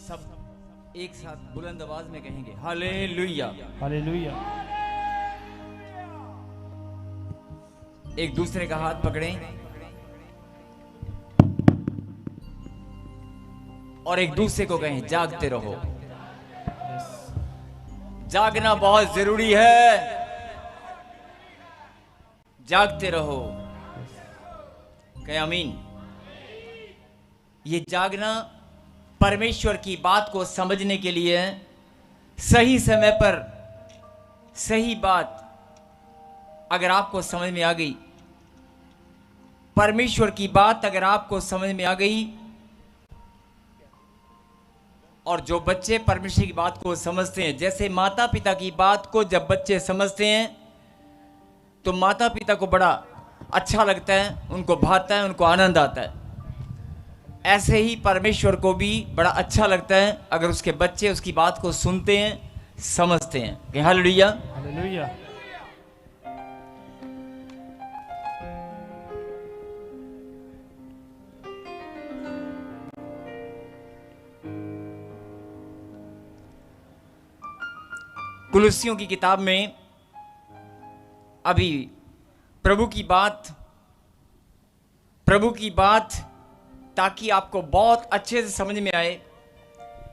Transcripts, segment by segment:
सब एक साथ बुलंद आवाज में कहेंगे हालेलुया। हालेलुया। एक दूसरे का हाथ पकड़ें और एक दूसरे को कहें जागते रहो। जागना बहुत जरूरी है, जागते रहो। कहें आमीन। ये जागना परमेश्वर की बात को समझने के लिए सही समय पर सही बात अगर आपको समझ में आ गई, परमेश्वर की बात अगर आपको समझ में आ गई, और जो बच्चे परमेश्वर की बात को समझते हैं, जैसे माता पिता की बात को जब बच्चे समझते हैं तो माता पिता को बड़ा अच्छा लगता है, उनको भाता है, उनको आनंद आता है। ऐसे ही परमेश्वर को भी बड़ा अच्छा लगता है अगर उसके बच्चे उसकी बात को सुनते हैं, समझते हैं। हालेलुया। हालेलुया। कुलुस्सियों की किताब में अभी प्रभु की बात ताकि आपको बहुत अच्छे से समझ में आए,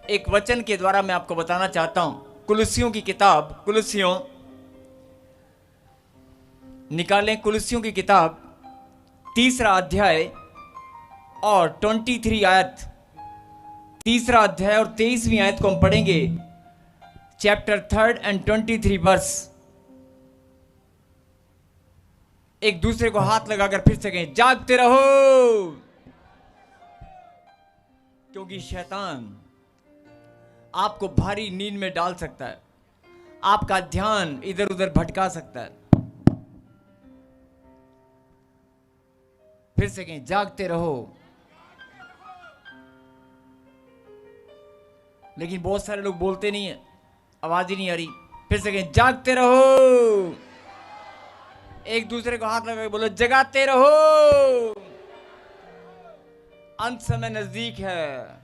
एक वचन के द्वारा मैं आपको बताना चाहता हूं। कुलुस्सियों की किताब, कुलुस्सियों निकालें, कुलुस्सियों की किताब 3 अध्याय और 23 आयत, 3 अध्याय और 23वीं आयत को हम पढ़ेंगे। Chapter 3 and 23 verse. एक दूसरे को हाथ लगाकर फिर से कहें जागते रहो, क्योंकि शैतान आपको भारी नींद में डाल सकता है, आपका ध्यान इधर उधर भटका सकता है। फिर से कहें जागते रहो। लेकिन बहुत सारे लोग बोलते नहीं है, आवाज ही नहीं आ रही। फिर से कहें जागते रहो। एक दूसरे को हाथ लगा के बोलो जगाते रहो, अंत समय नजदीक है।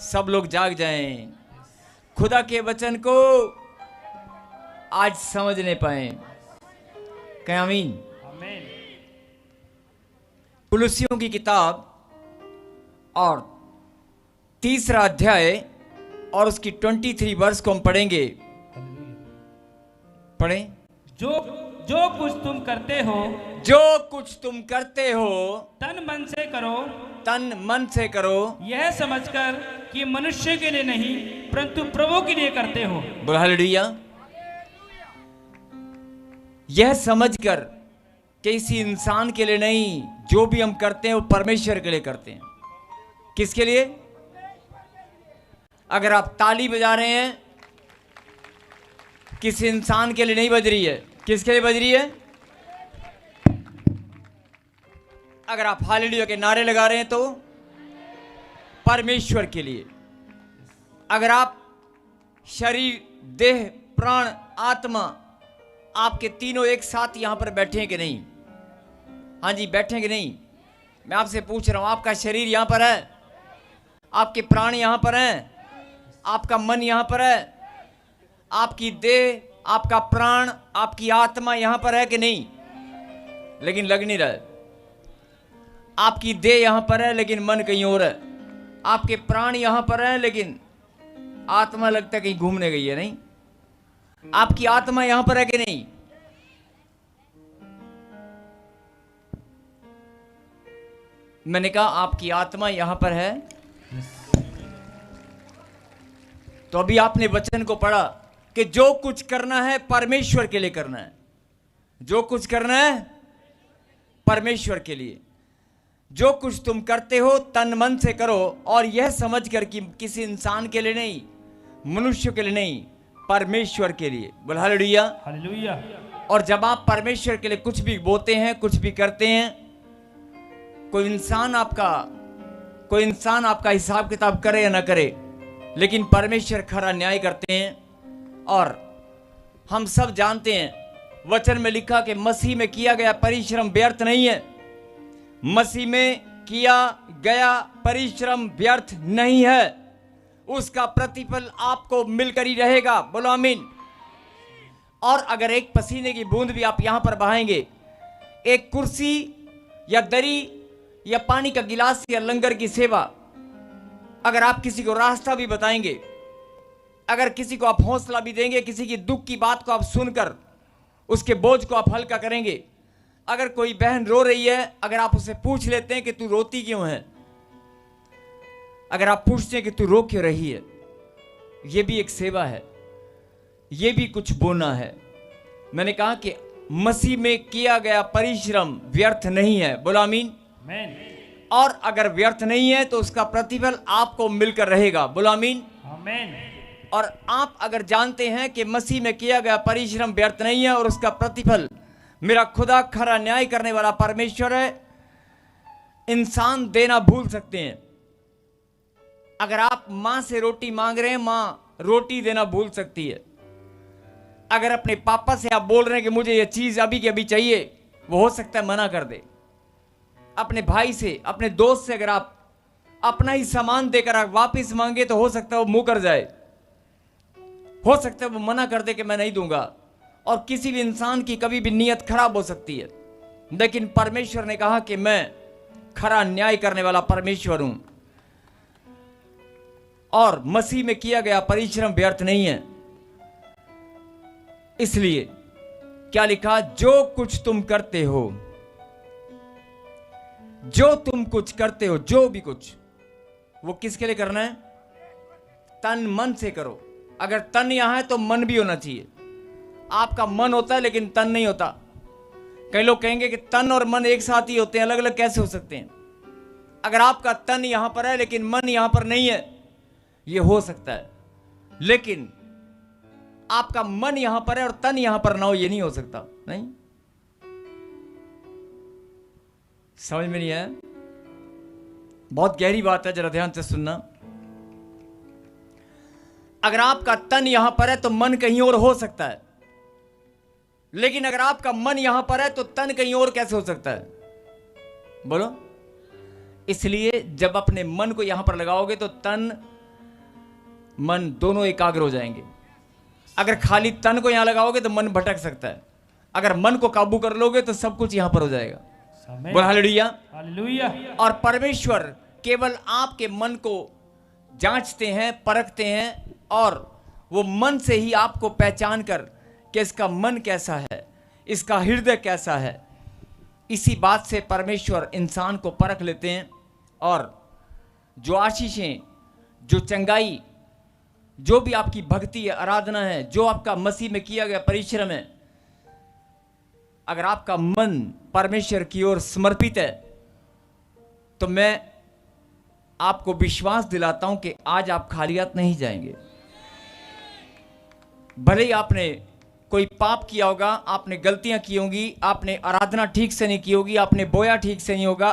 सब लोग जाग जाएं, खुदा के वचन को आज समझने पाए। कहें आमीन। आमीन। कुलुस्सियों की किताब और 3 अध्याय और उसकी 23 वर्स को हम पढ़ेंगे। पढ़ें। जो कुछ तुम करते हो, जो कुछ तुम करते हो तन मन से करो, तन मन से करो, यह समझकर कि मनुष्य के लिए नहीं परंतु प्रभु के लिए करते हो। बोल हालेलुया। यह समझकर कि किसी इंसान के लिए नहीं, जो भी हम करते हैं वो परमेश्वर के लिए करते हैं। किसके लिए? अगर आप ताली बजा रहे हैं, किसी इंसान के लिए नहीं बज रही है, किसके लिए बज रही है? अगर आप हालेलुया के नारे लगा रहे हैं तो परमेश्वर के लिए। अगर आप शरीर, देह, प्राण, आत्मा, आपके तीनों एक साथ यहां पर बैठे हैं कि नहीं? हाँ जी, बैठे हैं कि नहीं? मैं आपसे पूछ रहा हूं, आपका शरीर यहां पर है, आपके प्राण यहां पर हैं, आपका मन यहां पर है, आपकी देह, आपका प्राण, आपकी आत्मा यहां पर है कि नहीं? लेकिन लग नहीं रहा है। आपकी देह यहां पर है लेकिन मन कहीं और है। आपके प्राण यहां पर है लेकिन आत्मा लगता है कहीं घूमने गई है। नहीं, आपकी आत्मा यहां पर है कि नहीं? मैंने कहा आपकी आत्मा यहां पर है। तो अभी आपने वचन को पढ़ा कि जो कुछ करना है परमेश्वर के लिए करना है। जो कुछ करना है परमेश्वर के लिए। जो कुछ तुम करते हो तन मन से करो, और यह समझकर कि किसी इंसान के लिए नहीं, मनुष्य के लिए नहीं, परमेश्वर के लिए। बोल हालेलुया। हालेलुया। और जब आप परमेश्वर के लिए कुछ भी बोलते हैं, कुछ भी करते हैं, कोई इंसान आपका हिसाब किताब करे या ना करे, लेकिन परमेश्वर खरा न्याय करते हैं। और हम सब जानते हैं, वचन में लिखा कि मसीह में किया गया परिश्रम व्यर्थ नहीं है। मसीह में किया गया परिश्रम व्यर्थ नहीं है। उसका प्रतिफल आपको मिलकर ही रहेगा। बोलो आमीन। और अगर एक पसीने की बूंद भी आप यहां पर बहाएंगे, एक कुर्सी या दरी या पानी का गिलास या लंगर की सेवा, अगर आप किसी को रास्ता भी बताएंगे, अगर किसी को आप हौसला भी देंगे, किसी की दुख की बात को आप सुनकर उसके बोझ को आप हल्का करेंगे, अगर कोई बहन रो रही है, अगर आप उससे पूछ लेते हैं कि तू रोती क्यों है, अगर आप पूछते हैं कि तू रो क्यों रही है, यह भी एक सेवा है, यह भी कुछ बोना है। मैंने कहा कि मसीह में किया गया परिश्रम व्यर्थ नहीं है। बोलो आमीन। और अगर व्यर्थ नहीं है तो उसका प्रतिफल आपको मिलकर रहेगा। बोलो आमीन। और आप अगर जानते हैं कि मसीह में किया गया परिश्रम व्यर्थ नहीं है और उसका प्रतिफल मेरा खुदा खरा न्याय करने वाला परमेश्वर है, इंसान देना भूल सकते हैं। अगर आप मां से रोटी मांग रहे हैं, मां रोटी देना भूल सकती है। अगर अपने पापा से आप बोल रहे हैं कि मुझे यह चीज अभी के अभी चाहिए, वो हो सकता है मना कर दे। अपने भाई से, अपने दोस्त से अगर आप अपना ही सामान देकर आप वापस मांगे तो हो सकता है वो मुंह कर जाए, हो सकता है वो मना कर दे कि मैं नहीं दूंगा। और किसी भी इंसान की कभी भी नीयत खराब हो सकती है, लेकिन परमेश्वर ने कहा कि मैं खरा न्याय करने वाला परमेश्वर हूं और मसीह में किया गया परिश्रम व्यर्थ नहीं है। इसलिए क्या लिखा, जो कुछ तुम करते हो, जो तुम कुछ करते हो, जो भी कुछ, वो किसके लिए करना है? तन मन से करो। अगर तन यहां है तो मन भी होना चाहिए। आपका मन होता है लेकिन तन नहीं होता। कई लोग कहेंगे कि तन और मन एक साथ ही होते हैं, अलग अलग कैसे हो सकते हैं? अगर आपका तन यहां पर है लेकिन मन यहां पर नहीं है, यह हो सकता है। लेकिन आपका मन यहां पर है और तन यहां पर ना हो, यह नहीं हो सकता। नहीं, समझ में नहीं आया? बहुत गहरी बात है, जरा ध्यान से सुनना। अगर आपका तन यहां पर है तो मन कहीं और हो सकता है, लेकिन अगर आपका मन यहां पर है तो तन कहीं और कैसे हो सकता है? बोलो। इसलिए जब अपने मन को यहां पर लगाओगे तो तन मन दोनों एकाग्र हो जाएंगे। अगर खाली तन को यहां लगाओगे तो मन भटक सकता है। अगर मन को काबू कर लोगे तो सब कुछ यहां पर हो जाएगा। बोल हालेलुया। हालेलुया। और परमेश्वर केवल आपके मन को जांचते हैं, परखते हैं, और वो मन से ही आपको पहचान कर कि इसका मन कैसा है, इसका हृदय कैसा है, इसी बात से परमेश्वर इंसान को परख लेते हैं। और जो आशीषें, जो चंगाई, जो भी आपकी भक्ति है, आराधना है, जो आपका मसीह में किया गया परिश्रम है, अगर आपका मन परमेश्वर की ओर समर्पित है तो मैं आपको विश्वास दिलाता हूं कि आज आप खाली हाथ नहीं जाएंगे। भले ही आपने कोई पाप किया होगा, आपने गलतियां की होंगी, आपने आराधना ठीक से नहीं की होगी, आपने बोया ठीक से नहीं होगा,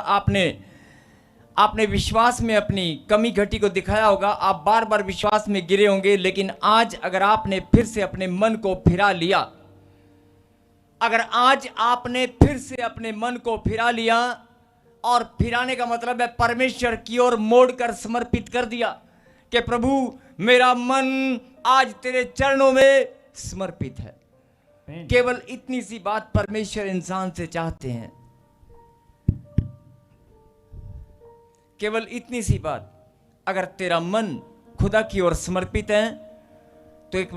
आपने विश्वास में अपनी कमी घटी को दिखाया होगा, आप बार बार विश्वास में गिरे होंगे। लेकिन आज अगर आपने फिर से अपने मन को फिरा लिया, अगर आज आपने फिर से अपने मन को फिरा लिया, और फिराने का मतलब है परमेश्वर की ओर मोड़कर समर्पित कर दिया कि प्रभु मेरा मन आज तेरे चरणों में समर्पित है। केवल इतनी सी बात परमेश्वर इंसान से चाहते हैं, केवल इतनी सी बात। अगर तेरा मन खुदा की ओर समर्पित है तो एक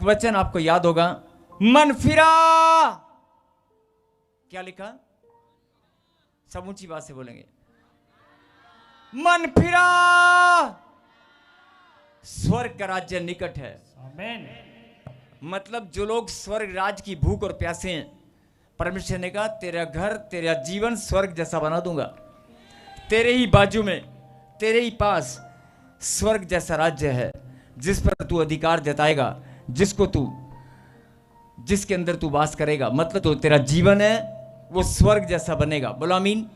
वचन आपको याद होगा, मन फिरा। क्या लिखा? सब ऊंची बात से बोलेंगे, मन फिरा, स्वर्ग का राज्य निकट है। आमीन। मतलब जो लोग स्वर्ग राज की भूख और प्यासे हैं, परमेश्वर ने कहा तेरा घर, तेरा जीवन स्वर्ग जैसा बना दूंगा। तेरे ही बाजू में, तेरे ही पास स्वर्ग जैसा राज्य है, जिस पर तू अधिकार जताएगा, जिसके अंदर तू वास करेगा। मतलब तो तेरा जीवन है वो स्वर्ग जैसा बनेगा। बोलो आमीन।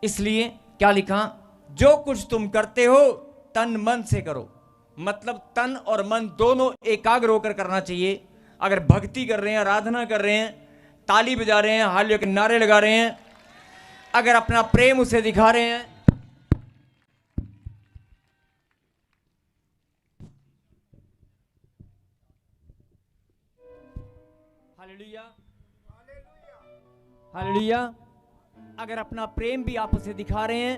इसलिए क्या लिखा, जो कुछ तुम करते हो तन मन से करो। मतलब तन और मन दोनों एकाग्र होकर करना चाहिए। अगर भक्ति कर रहे हैं, आराधना कर रहे हैं, ताली बजा रहे हैं, हालेलुया के नारे लगा रहे हैं, अगर अपना प्रेम उसे दिखा रहे हैं, हालेलुया, हालेलुया। अगर अपना प्रेम भी आप उसे दिखा रहे हैं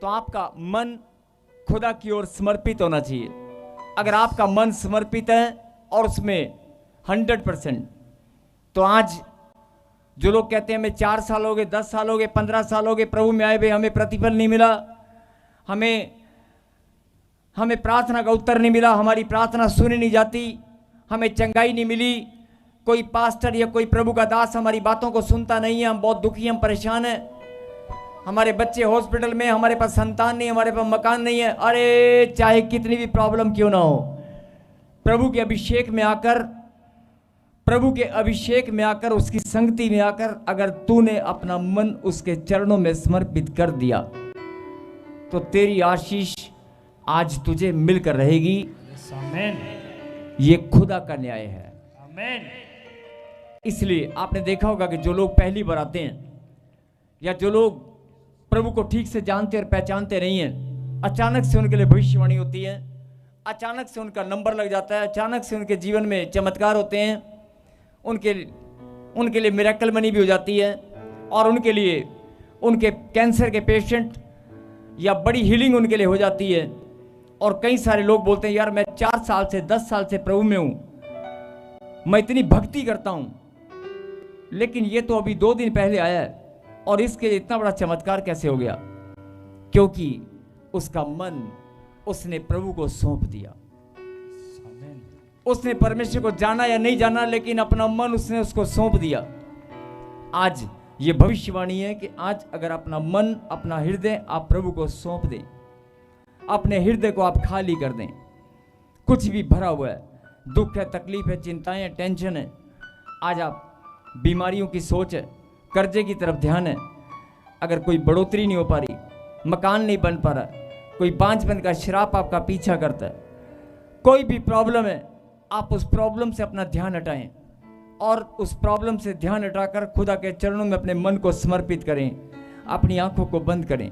तो आपका मन खुदा की ओर समर्पित होना चाहिए। अगर आपका मन समर्पित है और उसमें 100%, तो आज जो लोग कहते हैं हमें 4 साल हो गए, 10 साल हो गए, 15 साल हो गए प्रभु में आए हुए, हमें प्रतिफल नहीं मिला, हमें प्रार्थना का उत्तर नहीं मिला, हमारी प्रार्थना सुनी नहीं जाती, हमें चंगाई नहीं मिली, कोई पास्टर या कोई प्रभु का दास हमारी बातों को सुनता नहीं है, हम बहुत दुखी, हम परेशान हैं, हमारे बच्चे हॉस्पिटल में, हमारे पास संतान नहीं, हमारे पास मकान नहीं है। अरे चाहे कितनी भी प्रॉब्लम क्यों ना हो, प्रभु के अभिषेक में आकर, प्रभु के अभिषेक में आकर, उसकी संगति में आकर अगर तूने अपना मन उसके चरणों में समर्पित कर दिया तो तेरी आशीष आज तुझे मिलकर रहेगी। आमीन। ये खुदा का न्याय है। आमीन। इसलिए आपने देखा होगा कि जो लोग पहली बार आते हैं या जो लोग प्रभु को ठीक से जानते और पहचानते नहीं हैं, अचानक से उनके लिए भविष्यवाणी होती है, अचानक से उनका नंबर लग जाता है, अचानक से उनके जीवन में चमत्कार होते हैं, उनके लिए मिरेकल मनी भी हो जाती है और उनके लिए उनके कैंसर के पेशेंट या बड़ी हीलिंग उनके लिए हो जाती है। और कई सारे लोग बोलते हैं यार मैं 4 साल से 10 साल से प्रभु में हूं, मैं इतनी भक्ति करता हूं, लेकिन ये तो अभी 2 दिन पहले आया है और इसके लिए इतना बड़ा चमत्कार कैसे हो गया? क्योंकि उसका मन उसने प्रभु को सौंप दिया। उसने परमेश्वर को जाना या नहीं जाना, लेकिन अपना मन उसने उसको सौंप दिया। आज ये भविष्यवाणी है कि आज अगर अपना मन, अपना हृदय आप प्रभु को सौंप दें, अपने हृदय को आप खाली कर दें, कुछ भी भरा हुआ है, दुख है, तकलीफ है, चिंताएं हैं, टेंशन है, आज आप बीमारियों की सोच है, कर्जे की तरफ ध्यान है, अगर कोई बढ़ोतरी नहीं हो पा रही, मकान नहीं बन पा रहा, कोई बांझपन का श्राप आपका पीछा करता है, कोई भी प्रॉब्लम है, आप उस प्रॉब्लम से अपना ध्यान हटाएं और उस प्रॉब्लम से ध्यान हटाकर खुदा के चरणों में अपने मन को समर्पित करें। अपनी आंखों को बंद करें,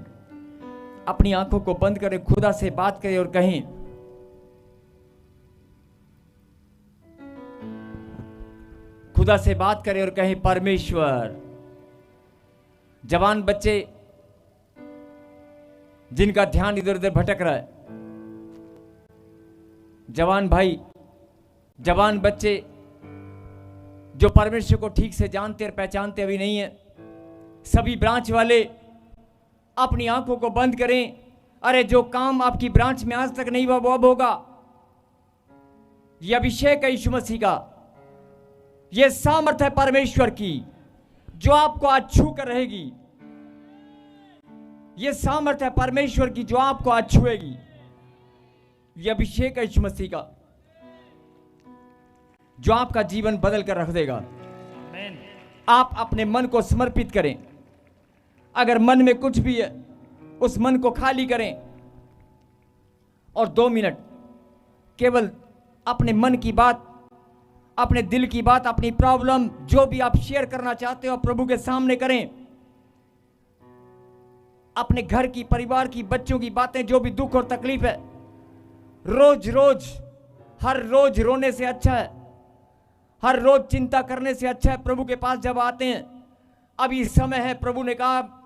अपनी आंखों को बंद करें, खुदा से बात करें और कहें, खुदा से बात करें और कहें परमेश्वर। जवान बच्चे जिनका ध्यान इधर उधर भटक रहा है, जवान भाई, जवान बच्चे जो परमेश्वर को ठीक से जानते और पहचानते अभी नहीं है, सभी ब्रांच वाले अपनी आंखों को बंद करें। अरे जो काम आपकी ब्रांच में आज तक नहीं हुआ वो अब होगा। यह अभिषेक है यीशु मसीह का, यह सामर्थ्य है परमेश्वर की जो आपको आज छू कर रहेगी। यह सामर्थ्य है परमेश्वर की जो आपको आज छुएगी। यह अभिषेक है यीशु मसीह का जो आपका जीवन बदल कर रख देगा। आमीन। आप अपने मन को समर्पित करें। अगर मन में कुछ भी है उस मन को खाली करें और 2 मिनट केवल अपने मन की बात, अपने दिल की बात, अपनी प्रॉब्लम जो भी आप शेयर करना चाहते हो प्रभु के सामने करें। अपने घर की, परिवार की, बच्चों की बातें, जो भी दुख और तकलीफ है, रोज रोज, हर रोज रोने से अच्छा है, हर रोज चिंता करने से अच्छा है प्रभु के पास जब आते हैं। अभी समय है, प्रभु ने कहा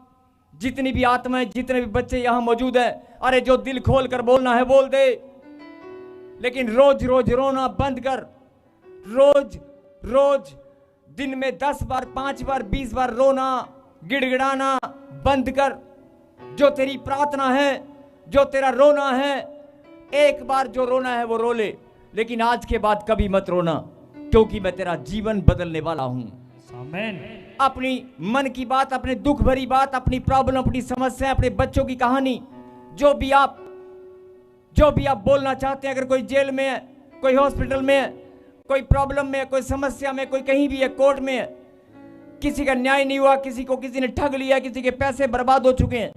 जितनी भी आत्माएं, जितने भी बच्चे यहां मौजूद हैं, अरे जो दिल खोल कर बोलना है बोल दे, लेकिन रोज रोज रोना बंद कर। रोज रोज दिन में 10 बार, 5 बार, 20 बार रोना, गिड़गिड़ाना बंद कर। जो तेरी प्रार्थना है, जो तेरा रोना है, एक बार जो रोना है वो रो ले, लेकिन आज के बाद कभी मत रोना, क्योंकि मैं तेरा जीवन बदलने वाला हूं। आमीन। अपनी मन की बात, अपने दुख भरी बात, अपनी प्रॉब्लम, अपनी समस्या, अपने बच्चों की कहानी, जो भी आप बोलना चाहते हैं, अगर कोई जेल में है, कोई हॉस्पिटल में है, कोई प्रॉब्लम में है, कोई समस्या में, कोई कहीं भी है, कोर्ट में है, किसी का न्याय नहीं हुआ, किसी को किसी ने ठग लिया, किसी के पैसे बर्बाद हो चुके हैं,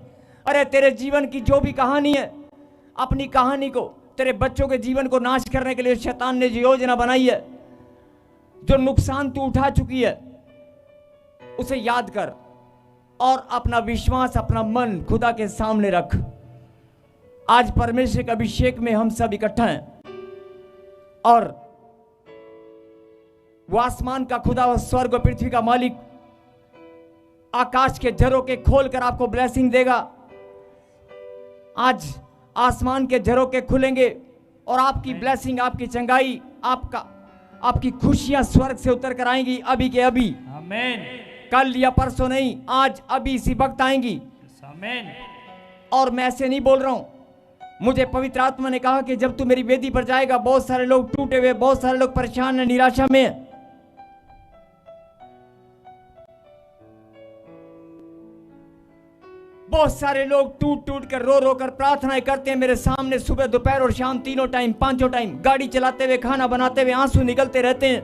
अरे तेरे जीवन की जो भी कहानी है, अपनी कहानी को, तेरे बच्चों के जीवन को नाश करने के लिए शैतान ने जो योजना बनाई है, जो नुकसान तू उठा चुकी है, उसे याद कर और अपना विश्वास, अपना मन खुदा के सामने रख। आज परमेश्वर के अभिषेक में हम सब इकट्ठा हैं और वो आसमान का खुदा, वो स्वर्ग और पृथ्वी का मालिक, आकाश के झरोके खोलकर आपको ब्लेसिंग देगा। आज आसमान के झरोके खुलेंगे और आपकी ब्लेसिंग, आपकी चंगाई, आपकी खुशियां स्वर्ग से उतर कर आएंगी अभी के अभी। आमीन। कल या परसों नहीं, आज अभी इसी वक्त आएंगी। आमीन। और मैं ऐसे नहीं बोल रहा हूं, मुझे पवित्र आत्मा ने कहा कि जब तू मेरी वेदी पर जाएगा, बहुत सारे लोग टूटे हुए, बहुत सारे लोग परेशान हैं, निराशा में हैं। बहुत सारे लोग टूट टूट कर, रो रो कर प्रार्थनाएं करते हैं मेरे सामने, सुबह दोपहर और शाम, तीनों टाइम, पांचों टाइम, गाड़ी चलाते हुए, खाना बनाते हुए, आंसू निकलते रहते हैं।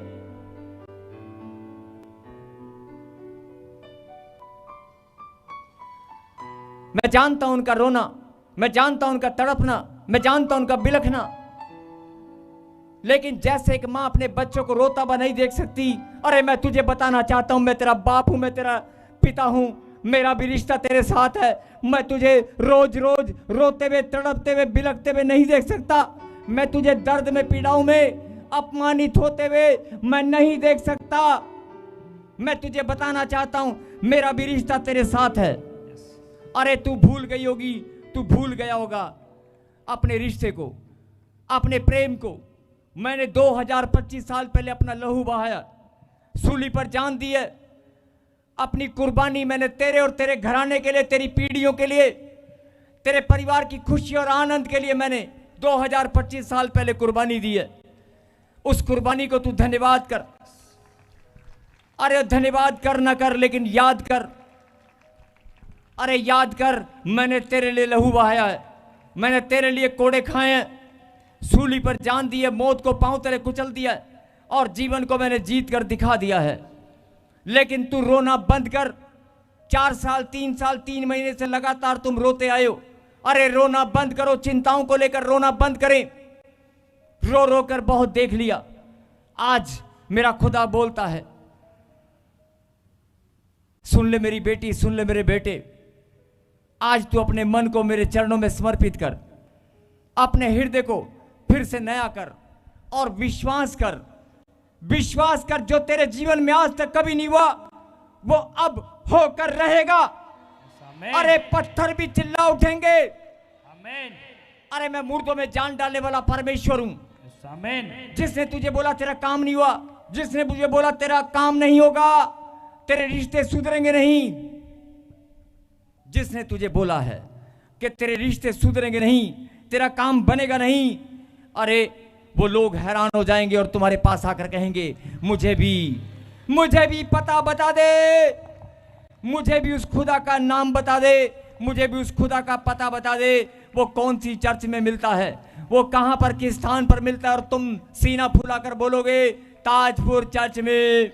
मैं जानता हूं उनका रोना, मैं जानता हूं उनका तड़पना, मैं जानता हूं उनका बिलखना, लेकिन जैसे एक मां अपने बच्चों को रोता हुआ नहीं देख सकती, अरे मैं तुझे बताना चाहता हूं, मैं तेरा बाप हूं, मैं तेरा पिता हूं, मेरा भी रिश्ता तेरे साथ है। मैं तुझे रोज रोज रोते हुए, तड़पते हुए, बिलखते हुए नहीं देख सकता। मैं तुझे दर्द में, पीड़ाओं में, अपमानित होते हुए मैं नहीं देख सकता। मैं तुझे बताना चाहता हूं, मेरा भी रिश्ता तेरे साथ है। अरे तू भूल गई होगी, तू भूल गया होगा अपने रिश्ते को, अपने प्रेम को। मैंने 2025 साल पहले अपना लहू बहाया, सूली पर जान दी है, अपनी कुर्बानी मैंने तेरे और तेरे घराने के लिए, तेरी पीढ़ियों के लिए, तेरे परिवार की खुशी और आनंद के लिए मैंने 2025 साल पहले कुर्बानी दी है। उस कुर्बानी को तू धन्यवाद कर। अरे धन्यवाद कर ना कर, लेकिन याद कर। अरे याद कर, मैंने तेरे लिए लहू बहाया है, मैंने तेरे लिए कोड़े खाए हैं, सूली पर जान दी है, मौत को पांव तले कुचल दिया है, और जीवन को मैंने जीत कर दिखा दिया है। लेकिन तू रोना बंद कर। 4 साल, 3 साल, 3 महीने से लगातार तुम रोते आए हो। अरे रोना बंद करो, चिंताओं को लेकर रोना बंद करें। रो रो कर बहुत देख लिया। आज मेरा खुदा बोलता है, सुन ले मेरी बेटी, सुन ले मेरे बेटे, आज तू अपने मन को मेरे चरणों में समर्पित कर, अपने हृदय को फिर से नया कर और विश्वास कर। विश्वास कर, जो तेरे जीवन में आज तक कभी नहीं हुआ वो अब होकर रहेगा। अरे पत्थर भी चिल्ला उठेंगे। आमीन। अरे मैं मुर्दों में जान डालने वाला परमेश्वर हूं। आमीन। जिसने तुझे बोला तेरा काम नहीं हुआ, जिसने मुझे बोला तेरा काम नहीं होगा, तेरे रिश्ते सुधरेंगे नहीं, जिसने तुझे बोला है कि तेरे रिश्ते सुधरेंगे नहीं, तेरा काम बनेगा नहीं, अरे वो लोग हैरान हो जाएंगे और तुम्हारे पास आकर कहेंगे, मुझे भी पता बता दे, मुझे भी उस खुदा का नाम बता दे, मुझे भी उस खुदा का पता बता दे। वो कौन सी चर्च में मिलता है, वो कहां पर, किस स्थान पर मिलता है, और तुम सीना फुलाकर बोलोगे, ताजपुर चर्च में,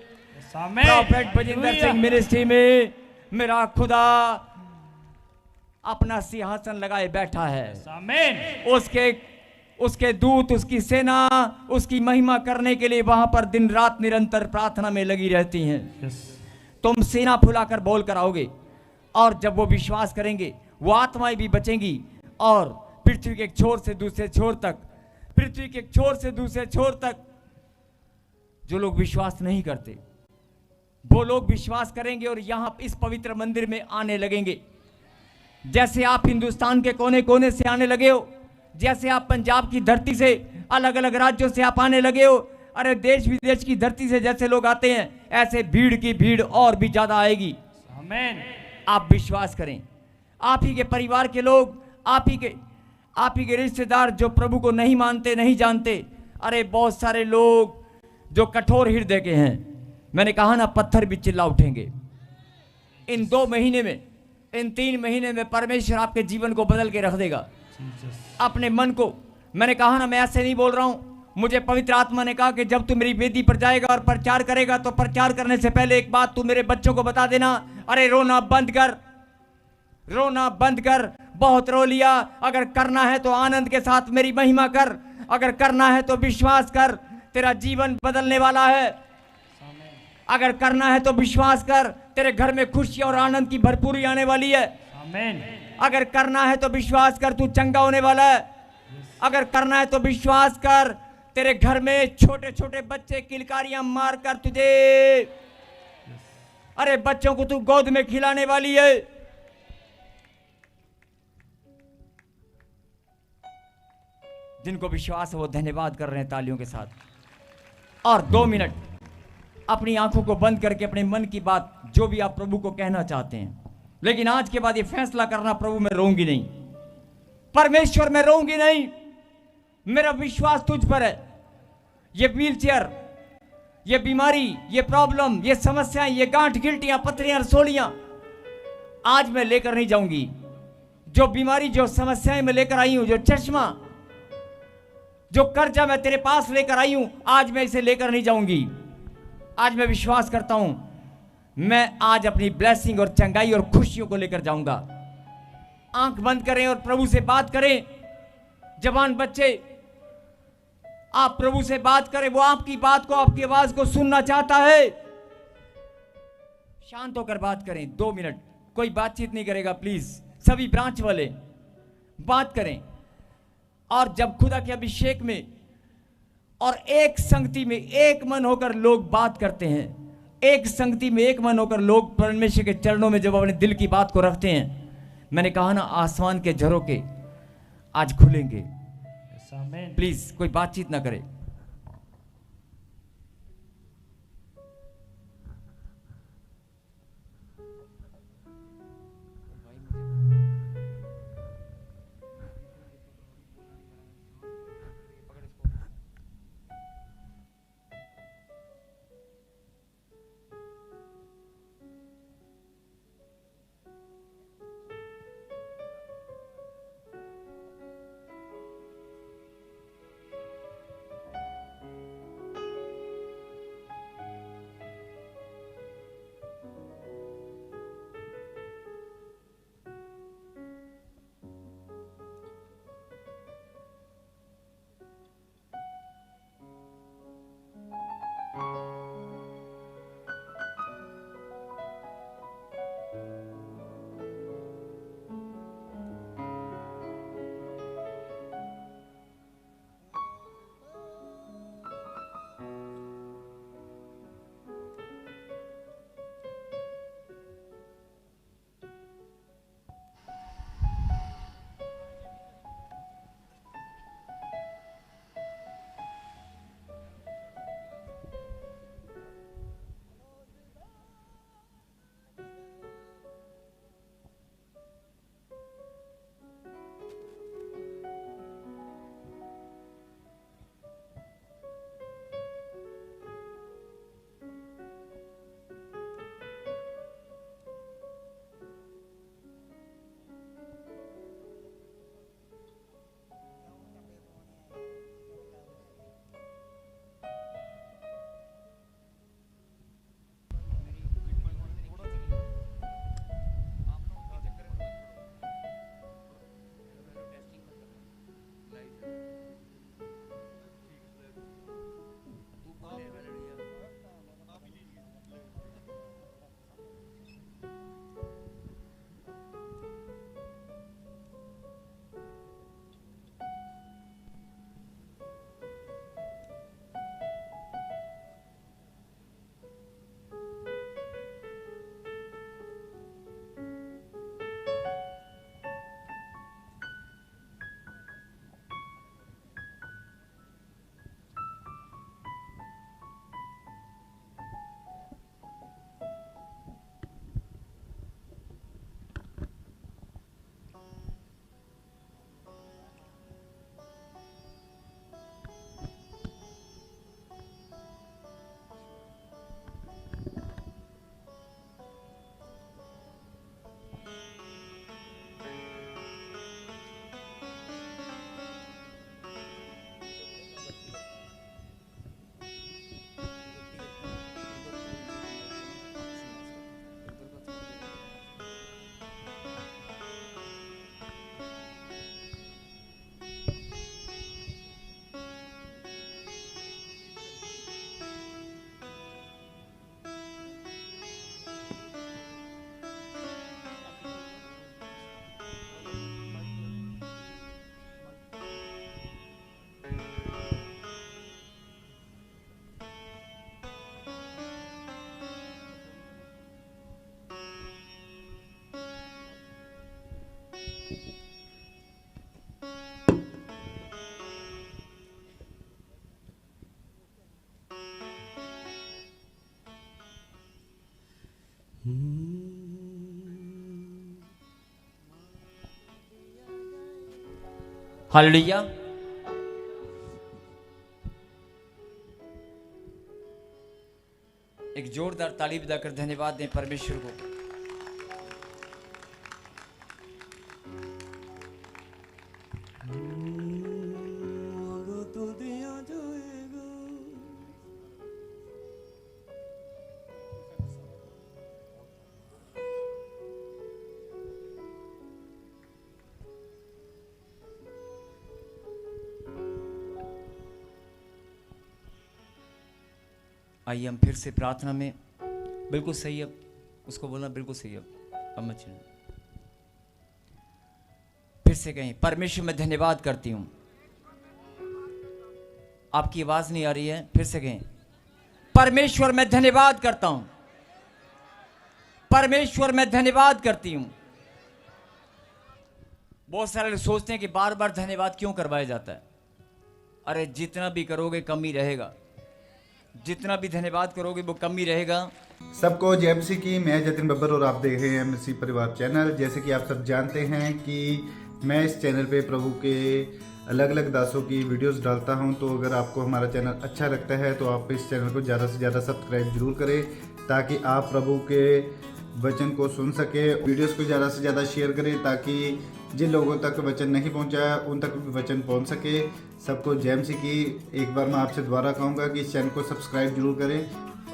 प्रॉफेट बजिंदर सिंह मिनिस्ट्री में मेरा खुदा अपना सिंहासन लगाए बैठा है। आमीन। उसके दूत, उसकी सेना उसकी महिमा करने के लिए वहां पर दिन रात निरंतर प्रार्थना में लगी रहती हैं। तुम सीना फुलाकर बोल कर आओगे, और जब वो विश्वास करेंगे, वो आत्माएं भी बचेंगी, और पृथ्वी के एक छोर से दूसरे छोर तक, पृथ्वी के एक छोर से दूसरे छोर तक जो लोग विश्वास नहीं करते, वो लोग विश्वास करेंगे और यहां इस पवित्र मंदिर में आने लगेंगे। जैसे आप हिंदुस्तान के कोने कोने से आने लगे हो, जैसे आप पंजाब की धरती से, अलग अलग राज्यों से आप आने लगे हो, अरे देश विदेश की धरती से जैसे लोग आते हैं, ऐसे भीड़ की भीड़ और भी ज्यादा आएगी। आमीन। आप विश्वास करें। आप ही के परिवार के लोग, आप ही के रिश्तेदार जो प्रभु को नहीं मानते, नहीं जानते, अरे बहुत सारे लोग जो कठोर हृदय के हैं, मैंने कहा ना, पत्थर भी चिल्ला उठेंगे। इन 2 महीने में, इन 3 महीने में परमेश्वर आपके जीवन को बदल के रख देगा। अपने मन को, मैंने कहा ना, मैं ऐसे नहीं बोल रहा हूं, मुझे पवित्र आत्मा ने कहा कि जब तू मेरी वेदी पर जाएगा और प्रचार करेगा, तो प्रचार करने से पहले एक बात तू मेरे बच्चों को बता देना, अरे रोना बंद कर, रोना बंद कर। बहुत रो लिया, अगर करना है तो आनंद के साथ मेरी महिमा कर, अगर करना है तो विश्वास कर, तेरा जीवन बदलने वाला है। अगर करना है तो विश्वास कर, तेरे घर में खुशी और आनंद की भरपूरी आने वाली है। आमीन। अगर करना है तो विश्वास कर, तू चंगा होने वाला है। अगर करना है तो विश्वास कर, तेरे घर में छोटे छोटे बच्चे किलकारियां मारकर तुझे, अरे बच्चों को तू गोद में खिलाने वाली है। जिनको विश्वास है वो धन्यवाद कर रहे हैं तालियों के साथ। और 2 मिनट अपनी आंखों को बंद करके अपने मन की बात जो भी आप प्रभु को कहना चाहते हैं, लेकिन आज के बाद ये फैसला करना, प्रभु मैं रोऊंगी नहीं, परमेश्वर मैं रोऊंगी नहीं, मेरा विश्वास तुझ पर है। ये व्हीलचेयर, ये बीमारी, ये प्रॉब्लम, ये समस्याएं, ये गांठ गिल्टियां, पथरियां, रसोलियां आज मैं लेकर नहीं जाऊंगी। जो बीमारी, जो समस्याएं मैं लेकर आई हूं, जो चश्मा, जो कर्जा मैं तेरे पास लेकर आई हूं, आज मैं इसे लेकर नहीं जाऊंगी। आज मैं विश्वास करता हूं, मैं आज अपनी ब्लेसिंग और चंगाई और खुशियों को लेकर जाऊंगा। आंख बंद करें और प्रभु से बात करें। जवान बच्चे, आप प्रभु से बात करें, वो आपकी बात को, आपकी आवाज को सुनना चाहता है। शांत होकर बात करें। 2 मिनट कोई बातचीत नहीं करेगा, प्लीज सभी ब्रांच वाले बात करें। और जब खुदा के अभिषेक में और एक संगति में एक मन होकर लोग बात करते हैं, एक संगति में एक मन होकर लोग परमेश्वर के चरणों में जब अपने दिल की बात को रखते हैं, मैंने कहा ना, आसमान के झरोके आज खुलेंगे। प्लीज कोई बातचीत ना करे। हालेलुया। एक जोरदार ताली बजाकर धन्यवाद दें परमेश्वर को। तो दिया जाएगा। आइए हम फिर से प्रार्थना में, बिल्कुल सही। अब उसको बोलना बिल्कुल सही। अब मत चलना। फिर से कहें, परमेश्वर मैं धन्यवाद करती हूं। आपकी आवाज नहीं आ रही है, फिर से कहें, परमेश्वर मैं धन्यवाद करता हूं। परमेश्वर मैं धन्यवाद करती हूं। बहुत सारे लोग सोचते हैं कि बार बार धन्यवाद क्यों करवाया जाता है। अरे जितना भी करोगे कम ही रहेगा। जितना भी धन्यवाद करोगे वो कम ही रहेगा। सबको जय मसीह की। मैं जतिन बब्बर और आप देख रहे हैं मसीह परिवार चैनल। जैसे कि आप सब जानते हैं कि मैं इस चैनल पे प्रभु के अलग अलग दासों की वीडियोस डालता हूं। तो अगर आपको हमारा चैनल अच्छा लगता है तो आप इस चैनल को ज़्यादा से ज़्यादा सब्सक्राइब जरूर करें, ताकि आप प्रभु के वचन को सुन सके। वीडियोस को ज़्यादा से ज़्यादा शेयर करें, ताकि जिन लोगों तक वचन नहीं पहुंचा उन तक भी वचन पहुंच सके। सबको जय मसीह की। एक बार मैं आपसे दोबारा कहूँगा कि इस चैनल को सब्सक्राइब जरूर करें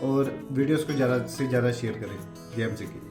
और वीडियोस को ज़्यादा से ज़्यादा शेयर करें। जय मसीह की।